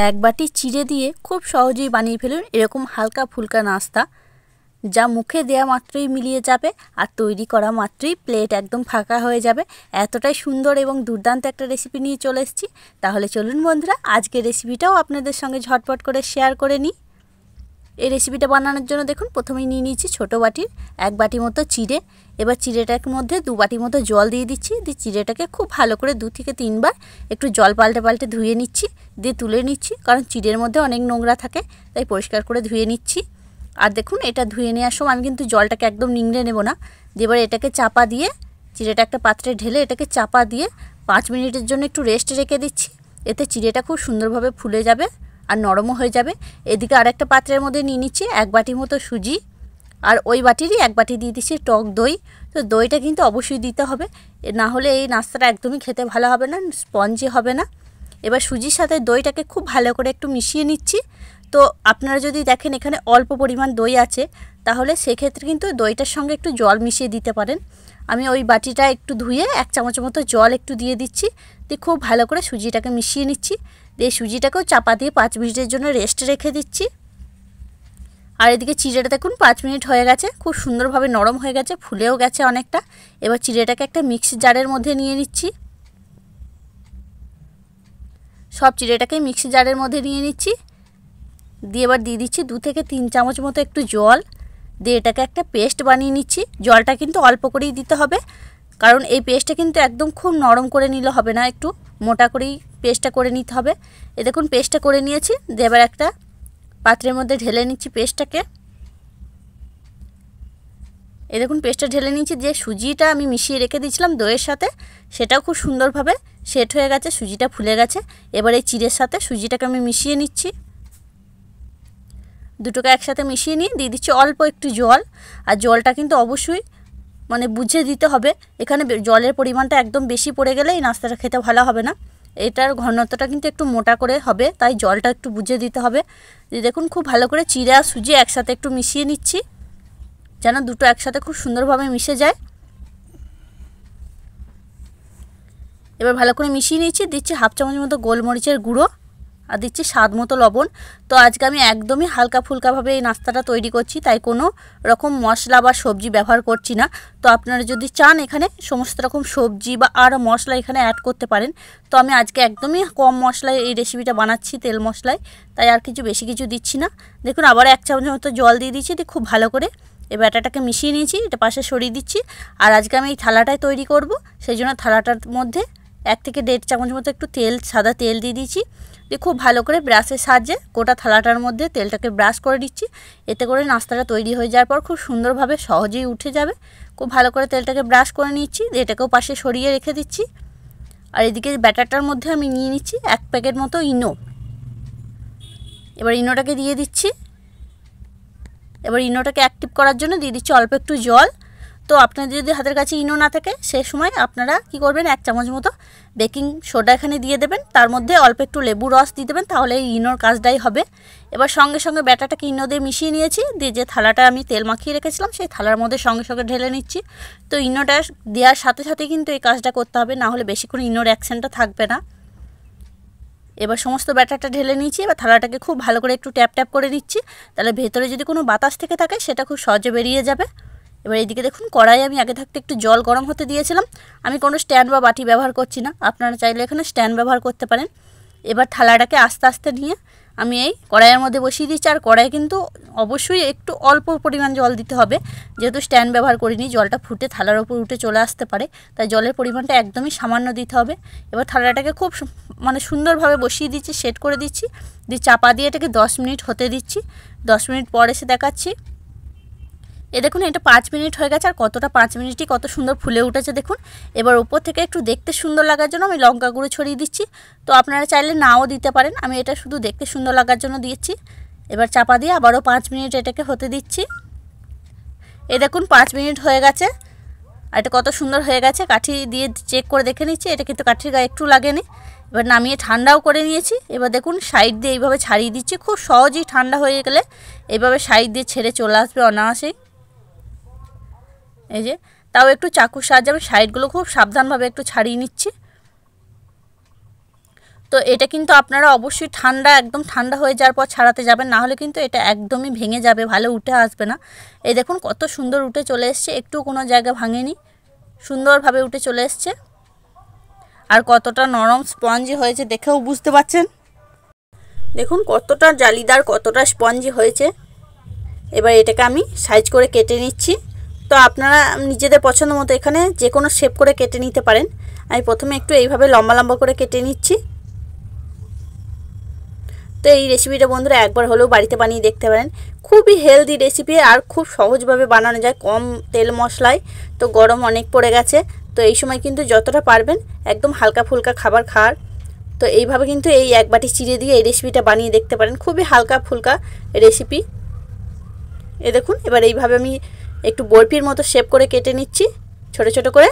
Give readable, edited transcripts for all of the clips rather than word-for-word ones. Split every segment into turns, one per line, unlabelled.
এক বাটি চিড়ে দিয়ে খুব সহজেই বানিয়ে ফেলুন এরকম হালকা ফুলকা নাস্তা, যা মুখে দেওয়া মাত্রই মিলিয়ে যাবে আর তৈরি করা মাত্রই প্লেট একদম ফাঁকা হয়ে যাবে। এতটাই সুন্দর এবং দুর্দান্ত একটা রেসিপি নিয়ে চলে এসেছি। তাহলে চলুন বন্ধুরা, আজকের রেসিপিটাও আপনাদের সঙ্গে ঝটপট করে শেয়ার করে নিই। এই রেসিপিটা বানানোর জন্য দেখুন প্রথমেই নিয়ে নিয়েছি ছোটো বাটির 1 বাটি মতো চিড়ে। এবার চিড়েটার মধ্যে 2 বাটি মতো জল দিয়ে দিচ্ছি। দিয়ে চিড়েটাকে খুব ভালো করে 2 থেকে 3 বার একটু জল পাল্টে পাল্টে ধুয়ে নিচ্ছি, দিয়ে তুলে নিচ্ছি, কারণ চিড়ের মধ্যে অনেক নোংরা থাকে, তাই পরিষ্কার করে ধুয়ে নিচ্ছি। আর দেখুন এটা ধুয়ে নেওয়ার সময় আমি কিন্তু জলটাকে একদম নিংড়ে নেব না। দিয়ে এবার এটাকে চাপা দিয়ে চিড়েটা একটা পাত্রে ঢেলে এটাকে চাপা দিয়ে 5 মিনিটের জন্য একটু রেস্ট রেখে দিচ্ছি। এতে চিড়েটা খুব সুন্দরভাবে ফুলে যাবে আর নরমও হয়ে যাবে। এদিকে আরেকটা পাত্রের মধ্যে নিয়ে নিচ্ছি 1 বাটি মতো সুজি, আর ওই বাটিরই 1 বাটি দিয়ে দিচ্ছি টক দই। তো দইটা কিন্তু অবশ্যই দিতে হবে, না হলে এই নাস্তাটা একদমই খেতে ভালো হবে না, স্পঞ্জি হবে না। এবার সুজির সাথে দইটাকে খুব ভালো করে একটু মিশিয়ে নিচ্ছি। তো আপনারা যদি দেখেন এখানে অল্প পরিমাণ দই আছে, তাহলে সেক্ষেত্রে কিন্তু দইটার সঙ্গে একটু জল মিশিয়ে দিতে পারেন। আমি ওই বাটিটা একটু ধুয়ে 1 চামচের মতো জল একটু দিয়ে দিচ্ছি, দিয়ে খুব ভালো করে সুজিটাকে মিশিয়ে নিচ্ছি। দিয়ে সুজিটাকেও চাপা দিয়ে 5 মিনিটের জন্য রেস্ট রেখে দিচ্ছি। আর এদিকে চিড়েটা দেখুন 5 মিনিট হয়ে গেছে, খুব সুন্দরভাবে নরম হয়ে গেছে, ফুলেও গেছে অনেকটা। এবার চিড়েটাকে একটা মিক্সি জারের মধ্যে নিয়ে নিচ্ছি। সব চিড়েটাকে মিক্সি জারের মধ্যে নিয়ে নিচ্ছি। দিয়ে এবার দিয়ে দিচ্ছি 2 থেকে 3 চামচ মতো একটু জল, দিয়ে এটাকে একটা পেস্ট বানিয়ে নিচ্ছি। জলটা কিন্তু অল্প করেই দিতে হবে, কারণ এই পেস্টটা কিন্তু একদম খুব নরম করে নিলে হবে না, একটু মোটা করেই পেস্টটা করে নিতে হবে। এই দেখুন পেস্টটা করে নিয়েছি। দিয়ে এবার একটা পাত্রের মধ্যে ঢেলে নিচ্ছি পেস্টটাকে। এই দেখুন পেস্টটা ঢেলে নিচ্ছি। যে সুজিটা আমি মিশিয়ে রেখে দিয়েছিলাম দইয়ের সাথে, সেটাও খুব সুন্দরভাবে সেট হয়ে গেছে, সুজিটা ফুলে গেছে। এবার এই চিড়ের সাথে সুজিটাকে আমি মিশিয়ে নিচ্ছি। দুটোকে একসাথে মিশিয়ে নিয়ে দিয়ে দিচ্ছি অল্প একটু জল। আর জলটা কিন্তু অবশ্যই বুঝে দিতে হবে। এখানে জলের পরিমাণটা একদম বেশি পড়ে গেলে এই নাস্তাটা খেতে ভালো হবে না। এটার ঘনত্বটা কিন্তু একটু মোটা করে হবে, তাই জলটা একটু বুঝে দিতে হবে। দেখুন খুব ভালো করে চিড়ে আর সুজি একসাথে একটু মিশিয়ে নিচ্ছি, যেন দুটো একসাথে খুব সুন্দরভাবে মিশে যায়। এবার ভালো করে মিশিয়ে নিচ্ছি। দিচ্ছি 1/2 চামচ মতো গোলমরিচের গুঁড়ো, আর দিচ্ছি স্বাদ মতো লবণ। তো আজকে আমি একদমই হালকা ফুলকাভাবে এই নাস্তাটা তৈরি করছি, তাই কোনো রকম মশলা বা সবজি ব্যবহার করছি না। তো আপনারা যদি চান এখানে সমস্ত রকম সবজি বা আরও মশলা এখানে অ্যাড করতে পারেন। তো আমি আজকে একদমই কম মশলায় এই রেসিপিটা বানাচ্ছি, তেল মশলায়, তাই আর বেশি কিছু দিচ্ছি না। দেখুন আবার 1 চামচ মতো জল দিয়ে দিচ্ছি, দিয়ে খুব ভালো করে এই ব্যাটাটাকে মিশিয়ে নিয়েছি। এটা পাশে সরিয়ে দিচ্ছি। আর আজকে আমি এই থালাটায় তৈরি করব, সেই জন্য থালাটার মধ্যে 1 থেকে 1.5 চামচ মতো একটু সাদা তেল দিয়ে দিয়েছি। দিয়ে খুব ভালো করে ব্রাশের সাহায্যে গোটা থালাটার মধ্যে তেলটাকে ব্রাশ করে দিচ্ছি। এতে করে নাস্তাটা তৈরি হয়ে যাওয়ার পর খুব সুন্দরভাবে সহজেই উঠে যাবে। খুব ভালো করে তেলটাকে ব্রাশ করে নিচ্ছি, দিয়ে এটাকেও পাশে সরিয়ে রেখে দিচ্ছি। আর এদিকে ব্যাটারটার মধ্যে আমি নিয়ে নিচ্ছি 1 প্যাকেট মতো ইনো। এবার ইনোটাকে দিয়ে দিচ্ছি। এবার ইনোটাকে অ্যাক্টিভ করার জন্য দিয়ে দিচ্ছি অল্প একটু জল। তো আপনাদের যদি হাতের কাছে ইনো না থাকে, সেই সময় আপনারা কি করবেন, 1 চামচ মতো বেকিং সোডা এখানে দিয়ে দেবেন, তার মধ্যে অল্প একটু লেবু রস দিয়ে দেবেন, তাহলে এই ইনোর কাজটাই হবে। এবার সঙ্গে সঙ্গে ব্যাটারটাকে ইনো দিয়ে মিশিয়ে নিয়েছি। দিয়ে যে থালাটা আমি তেল মাখিয়ে রেখেছিলাম, সেই থালার মধ্যে সঙ্গে সঙ্গে ঢেলে নিচ্ছি। তো ইনোটা দেওয়ার সাথে সাথে কিন্তু এই কাজটা করতে হবে, না হলে বেশিক্ষণ ইনোর অ্যাকশনটা থাকবে না। এবার সমস্ত ব্যাটারটা ঢেলে নিয়েছি। এবার থালাটাকে খুব ভালো করে একটু ট্যাপ ট্যাপ করে নিচ্ছি, তাহলে ভেতরে যদি কোনো বাতাস থেকে থাকে সেটা খুব সহজে বেরিয়ে যাবে। এবার এইদিকে দেখুন কড়াই আমি আগে থাকতে একটু জল গরম হতে দিয়েছিলাম। আমি কোনো স্ট্যান্ড বা বাটি ব্যবহার করছি না, আপনারা চাইলে এখানে স্ট্যান্ড ব্যবহার করতে পারেন। এবার থালাটাকে আস্তে আস্তে নিয়ে আমি এই কড়াইয়ের মধ্যে বসিয়ে দিচ্ছি। আর কড়াই কিন্তু অবশ্যই একটু অল্প পরিমাণ জল দিতে হবে, যেহেতু স্ট্যান্ড ব্যবহার করিনি, জলটা ফুটে থালার ওপর উঠে চলে আসতে পারে, তাই জলের পরিমাণটা একদমই সামান্য দিতে হবে। এবার থালাটাকে খুব সুন্দরভাবে বসিয়ে দিচ্ছি, সেট করে দিচ্ছি, দিয়ে চাপা দিয়ে এটাকে 10 মিনিট হতে দিচ্ছি। 10 মিনিট পর এসে দেখাচ্ছি। দেখুন এটা 5 মিনিট হয়ে গেছে, আর কতটা 5 মিনিটই কত সুন্দর ফুলে উঠেছে দেখুন। এবার উপর থেকে একটু দেখতে সুন্দর লাগার জন্য আমি লঙ্কা গুঁড়ো ছড়িয়ে দিচ্ছি। তো আপনারা চাইলে নাও দিতে পারেন, আমি এটা শুধু দেখতে সুন্দর লাগার জন্য দিয়েছি। এবার চাপা দিয়ে আবারও 5 মিনিট এটাকে হতে দিচ্ছি। দেখুন 5 মিনিট হয়ে গেছে, আর এটা কত সুন্দর হয়ে গেছে। কাঠি দিয়ে চেক করে দেখে নিচ্ছি, এটা কিন্তু কাঠির গায়ে একটু লাগেনি। এবার নামিয়ে ঠান্ডাও করে নিয়েছি। এবার দেখুন সাইড দিয়ে এইভাবে ছাড়িয়ে দিচ্ছি, খুব সহজেই ঠান্ডা হয়ে গেলে এইভাবে সাইড দিয়ে ছেড়ে চলে আসবে অনায়াসেই। এই যে তাও একটু চাকুর সাহায্যে আমি সাইডগুলো খুব সাবধানভাবে একটু ছাড়িয়ে নিচ্ছি। তো এটা কিন্তু আপনারা অবশ্যই ঠান্ডা, একদম ঠান্ডা হয়ে যাওয়ার পর ছাড়াতে যাবেন, না হলে কিন্তু এটা একদমই ভেঙে যাবে, ভালো উঠে আসবে না। এই দেখুন কত সুন্দর উঠে চলে এসছে, একটু কোনো জায়গা ভাঙেনি, সুন্দরভাবে উঠে চলে এসছে। আর কতটা নরম স্পঞ্জি হয়েছে দেখেও বুঝতে পারছেন। দেখুন কতটা জালিদার, কতটা স্পঞ্জি হয়েছে। এবার এটাকে আমি সাইজ করে কেটে নিচ্ছি। তো আপনারা নিজেদের পছন্দ মতো এখানে যে কোনো শেপ করে কেটে নিতে পারেন। আমি প্রথমে একটু এইভাবে লম্বা লম্বা করে কেটে নিচ্ছি। তো এই রেসিপিটা বন্ধুরা একবার হলেও বাড়িতে বানিয়ে দেখতে পারেন। খুবই হেলদি রেসিপি আর খুব সহজভাবে বানানো যায়, কম তেল মশলায়। তো গরম অনেক পড়ে গেছে, তো এই সময় কিন্তু যতটা পারবেন একদম হালকা ফুলকা খাবার খাওয়ার। তো এইভাবে কিন্তু এই এক বাটি চিড়ে দিয়ে এই রেসিপিটা বানিয়ে দেখতে পারেন, খুবই হালকা ফুলকা রেসিপি। এ দেখুন এবার এইভাবে আমি একটু বরফির মতো শেপ করে কেটে নিচ্ছি ছোট ছোট করে।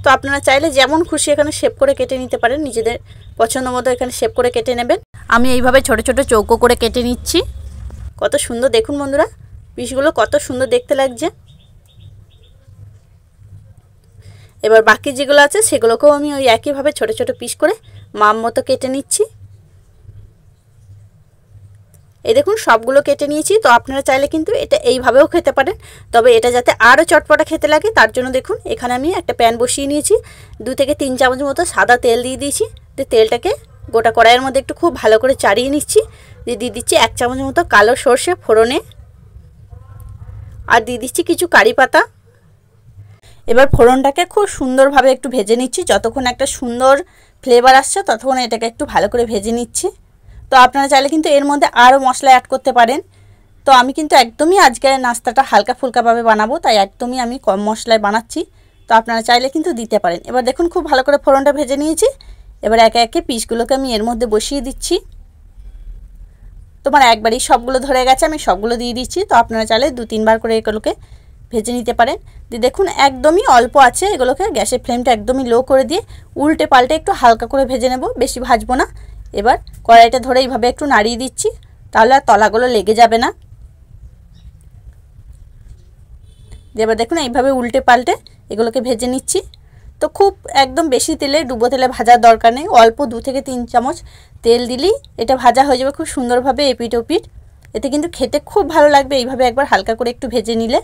তো আপনারা চাইলে যেমন খুশি এখানে শেপ করে কেটে নিতে পারেন, নিজেদের পছন্দ মতো এখানে শেপ করে কেটে নেবেন। আমি এইভাবে ছোট ছোট চৌকো করে কেটে নিচ্ছি। কত সুন্দর দেখুন বন্ধুরা, পিসগুলো কত সুন্দর দেখতে লাগছে। এবার বাকি যেগুলো আছে সেগুলোকেও আমি ওই একইভাবে ছোট ছোট পিস করে মাপ মতো কেটে নিচ্ছি। এই দেখুন সবগুলো কেটে নিয়েছি। তো আপনারা চাইলে কিন্তু এটা এইভাবেও খেতে পারেন, তবে এটা যাতে আরও চটপটা খেতে লাগে তার জন্য দেখুন এখানে আমি একটা প্যান বসিয়ে নিয়েছি, 2 থেকে 3 চামচ মতো সাদা তেল দিয়ে দিয়েছি। দিয়ে তেলটাকে গোটা কড়াইয়ের মধ্যে একটু খুব ভালো করে চাড়িয়ে নিচ্ছি। দিয়ে দিচ্ছি 1 চামচ মতো কালো সর্ষে ফোড়নে, আর দিয়ে দিচ্ছি কিছু কারি পাতা। এবার ফোড়নটাকে খুব সুন্দরভাবে একটু ভেজে নিচ্ছি, যতক্ষণ একটা সুন্দর ফ্লেভার আসছে ততক্ষণ এটাকে একটু ভালো করে ভেজে নিচ্ছি। তো আপনারা চাইলে কিন্তু এর মধ্যে আরও মশলা অ্যাড করতে পারেন। তো আমি কিন্তু একদমই আজকে নাস্তাটা হালকা ফুলকাভাবে বানাবো, তাই একদমই আমি কম মশলায় বানাচ্ছি। তো আপনারা চাইলে কিন্তু দিতে পারেন। এবার দেখুন খুব ভালো করে ফোড়নটা ভেজে নিয়েছি। এবার একে একে পিসগুলোকে আমি এর মধ্যে বসিয়ে দিচ্ছি। তোমার একবারই সবগুলো ধরে গেছে, আমি সবগুলো দিয়ে দিচ্ছি। তো আপনারা চাইলে 2-3 বার করে এগুলোকে ভেজে নিতে পারেন। দিয়ে দেখুন একদমই অল্প আছে, এগুলোকে গ্যাসের ফ্লেমটা একদমই লো করে দিয়ে উল্টে পাল্টে একটু হালকা করে ভেজে নেব, বেশি ভাজবো না। এবার কড়াইটা ধরে এইভাবে একটু নাড়িয়ে দিচ্ছি, তাহলে আর তলাগুলো লেগে যাবে না। এবার দেখুন এইভাবে উল্টে পাল্টে এগুলোকে ভেজে নিচ্ছি। তো খুব একদম বেশি তেলে ডুবো তেলে ভাজার দরকার নেই, অল্প 2 থেকে 3 চামচ তেল দিলেই এটা ভাজা হয়ে যাবে খুব সুন্দরভাবে এপিট ওপিট। এতে কিন্তু খেতে খুব ভালো লাগবে এইভাবে একবার হালকা করে একটু ভেজে নিলে।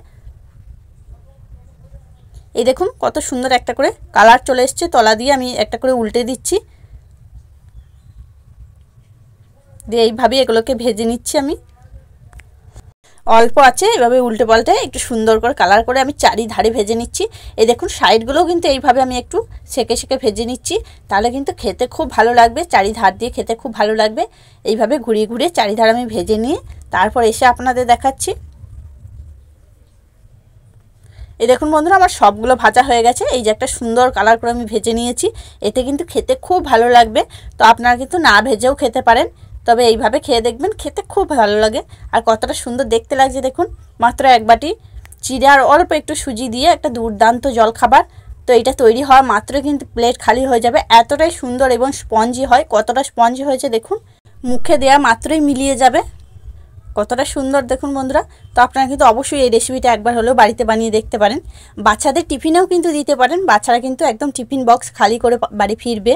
এই দেখুন কত সুন্দর একটা করে কালার চলে এসছে, তলা দিয়ে আমি একটা করে উল্টে দিচ্ছি। দিয়ে এইভাবেই এগুলোকে ভেজে নিচ্ছি আমি, অল্প আছে এভাবে উল্টে পাল্টে একটু সুন্দর করে কালার করে আমি চারিধারে ভেজে নিচ্ছি। এই দেখুন সাইডগুলোও কিন্তু এইভাবে আমি একটু সেকে সেকে ভেজে নিচ্ছি, তাহলে কিন্তু খেতে খুব ভালো লাগবে, চারিধার দিয়ে খেতে খুব ভালো লাগবে। এইভাবে ঘুরিয়ে ঘুরিয়ে চারিধার আমি ভেজে নিয়ে তারপর এসে আপনাদের দেখাচ্ছি। এই দেখুন বন্ধুরা আমার সবগুলো ভাজা হয়ে গেছে, এই যে একটা সুন্দর কালার করে আমি ভেজে নিয়েছি, এতে কিন্তু খেতে খুব ভালো লাগবে। তো আপনারা কিন্তু না ভেজেও খেতে পারেন, তবে এইভাবে খেয়ে দেখবেন, খেতে খুব ভালো লাগে। আর কতটা সুন্দর দেখতে লাগছে দেখুন, মাত্র 1 বাটি চিড়ে আর অল্প একটু সুজি দিয়ে একটা দুর্দান্ত জলখাবার। তো এটা তৈরি হওয়া মাত্র কিন্তু প্লেট খালি হয়ে যাবে, এতটাই সুন্দর এবং স্পঞ্জি হয়। কতটা স্পঞ্জি হয়েছে দেখুন, মুখে দেওয়া মাত্রই মিলিয়ে যাবে, কতটা সুন্দর দেখুন বন্ধুরা। তো আপনারা কিন্তু অবশ্যই এই রেসিপিটা একবার হলেও বাড়িতে বানিয়ে দেখতে পারেন। বাচ্চাদের টিফিনেও কিন্তু দিতে পারেন, বাচ্চারা কিন্তু একদম টিফিন বক্স খালি করে বাড়ি ফিরবে।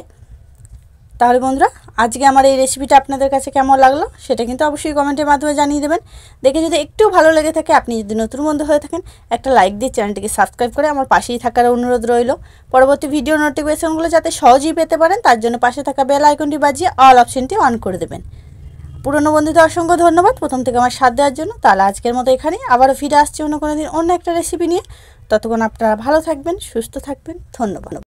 তাহলে বন্ধুরা আজকে আমার এই রেসিপিটা আপনাদের কাছে কেমন লাগলো সেটা কিন্তু অবশ্যই কমেন্টের মাধ্যমে জানিয়ে দেবেন। দেখে যদি একটু ভালো লেগে থাকে, আপনি যদি নতুন বন্ধু হয়ে থাকেন, একটা লাইক দিয়ে চ্যানেলটিকে সাবস্ক্রাইব করে আমার পাশেই থাকার অনুরোধ রইল। পরবর্তী ভিডিও নোটিফিকেশনগুলো যাতে সহজেই পেতে পারেন তার জন্য পাশে থাকা বেল আইকনটি বাজিয়ে অল অপশনটি অন করে দেবেন। পুরনো বন্ধুদের অসংখ্য ধন্যবাদ প্রথম থেকে আমার সাথ দেওয়ার জন্য। তাহলে আজকের মতো এখানেই, আবারও ফিরে আসছি অন্য কোনো দিন অন্য একটা রেসিপি নিয়ে। ততক্ষণ আপনারা ভালো থাকবেন, সুস্থ থাকবেন, ধন্যবাদ।